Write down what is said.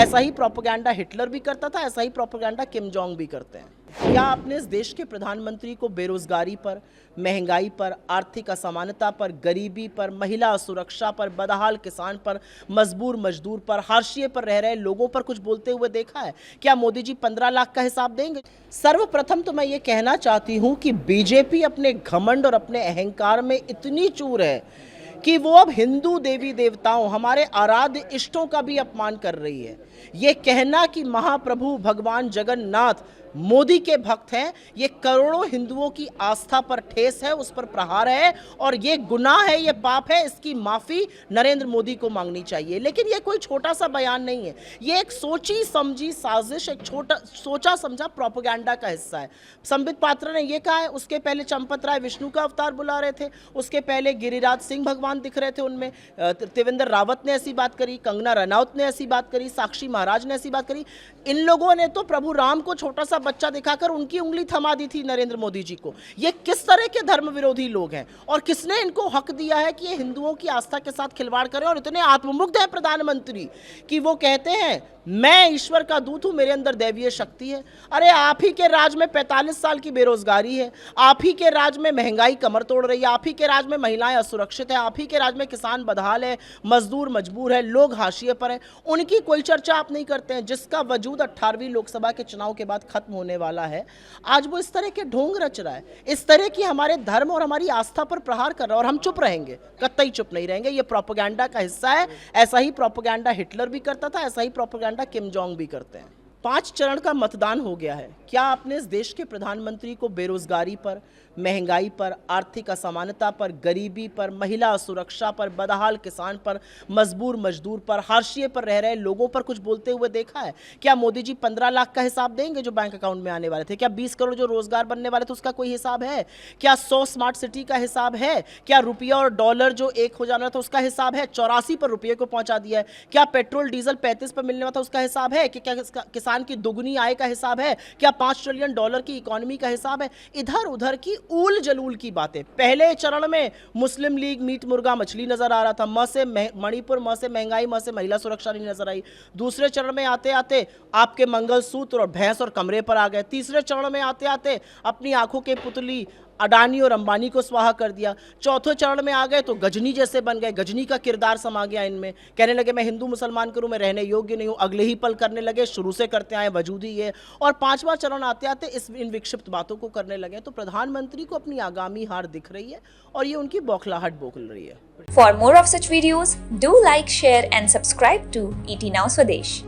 ऐसा ही propaganda Hitler भी करता था, ऐसा ही प्रोपेगेंडा किम जोंग भी करते हैं। क्या आपने इस देश के प्रधानमंत्री को बेरोजगारी पर, महंगाई पर, आर्थिक असमानता पर, गरीबी पर, महिला सुरक्षा पर, बदहाल किसान पर, मजबूर मजदूर पर, हाशिए पर रह रहे लोगों पर कुछ बोलते हुए देखा है? क्या मोदी जी 15 लाख का हिसाब देंगे? सर्वप्रथम तो मैं ये कहना चाहती हूँ कि बीजेपी अपने घमंड और अपने अहंकार में इतनी चूर है कि वो अब हिंदू देवी देवताओं, हमारे आराध्य इष्टों का भी अपमान कर रही है। ये कहना कि महाप्रभु भगवान जगन्नाथ मोदी के भक्त हैं, ये करोड़ों हिंदुओं की आस्था पर ठेस है, उस पर प्रहार है और ये गुनाह है, ये पाप है। इसकी माफ़ी नरेंद्र मोदी को मांगनी चाहिए। लेकिन ये कोई छोटा सा बयान नहीं है, ये एक सोची समझी साजिश, एक छोटा सोचा समझा प्रोपेगेंडा का हिस्सा है। संबित पात्रा ने ये कहा है, उसके पहले चंपत राय विष्णु का अवतार बुला रहे थे, उसके पहले गिरिराज सिंह भगवान दिख रहे थे उनमें, त्रिवेंद्र रावत ने ऐसी बात करी, कंगना रनौत ने ऐसी बात करी, साक्षी महाराज ने ऐसी बात करी। इन लोगों ने तो प्रभु राम को छोटा सा बच्चा दिखाकर उनकी उंगली थमा दी थी नरेंद्र मोदी जी को। ये किस तरह के धर्म विरोधी लोग हैं और किसने इनको हक दिया है कि ये हिंदुओं की आस्था के साथ खिलवाड़ करें? और इतने आत्ममुग्ध हैं प्रधानमंत्री कि वो कहते हैं मैं ईश्वर का दूत हूं, मेरे अंदर दैवीय शक्ति है। अरे आप ही के राज में 45 साल की बेरोजगारी है, आप ही के राज में महंगाई कमर तोड़ रही है, आप ही के राज में महिलाएं असुरक्षित है, आप ही के राज में किसान बदहाल है, मजदूर मजबूर है, लोग हाशिए पर हैं। उनकी कोई चर्चा आप नहीं करते हैं, जिसका वजूद 18वीं लोकसभा के चुनाव के बाद खत्म होने वाला है। आज वो इस तरह के ढोंग रच रहा है, इस तरह की हमारे धर्म और हमारी आस्था पर प्रहार कर रहा है और हम चुप रहेंगे? कतई चुप नहीं रहेंगे। ये प्रोपेगेंडा का हिस्सा है। ऐसा ही प्रोपेगेंडा हिटलर भी करता था, ऐसा ही प्रोपेगेंडा किम जोंग भी करते हैं। 5 चरण का मतदान हो गया है। क्या आपने इस देश के प्रधानमंत्री को बेरोजगारी पर, महंगाई पर, आर्थिक असमानता पर, गरीबी पर, महिला सुरक्षा पर, बदहाल किसान पर, मजबूर मजदूर पर, हाशिए पर रह रहे लोगों पर कुछ बोलते हुए देखा है? क्या मोदी जी 15 लाख का हिसाब देंगे जो बैंक अकाउंट में आने वाले थे? क्या 20 करोड़ जो रोजगार बनने वाले थे उसका कोई हिसाब है? क्या 100 स्मार्ट सिटी का हिसाब है? क्या रुपया और डॉलर जो एक हो जाना था उसका हिसाब है? 84 पर रुपये को पहुंचा दिया है। क्या पेट्रोल डीजल 35 पर मिलने वाला था उसका हिसाब है? क्या किसान की दुगनी आय का हिसाब है? क्या 5 ट्रिलियन डॉलर की इकोनॉमी का हिसाब है? इधर उधर की ऊल जलूल की बातें। पहले चरण में मुस्लिम लीग मीट मुर्गा मछली नजर आ रहा था, म से मणिपुर, म से महंगाई, म से महिला सुरक्षा नहीं नजर आई। दूसरे चरण में आते आते आपके मंगलसूत्र और भैंस और कमरे पर आ गए। तीसरे चरण में आते आते अपनी आंखों के पुतली अडानी और अंबानी को स्वाहा कर दिया। चौथे चरण में आ गए तो गजनी जैसे बन गए, गजनी का किरदार समा गया इनमें। कहने लगे मैं हिंदू मुसलमान करूं, मैं रहने योग्य नहीं हूं। अगले ही पल करने लगे, शुरू से करते आए, वजूद ही है। और 5वां चरण आते आते इन विक्षिप्त बातों को करने लगे। तो प्रधानमंत्री को अपनी आगामी हार दिख रही है और ये उनकी बौखलाहट बोल रही है। For more of such videos, do like, share and subscribe to ET Now Swadesh.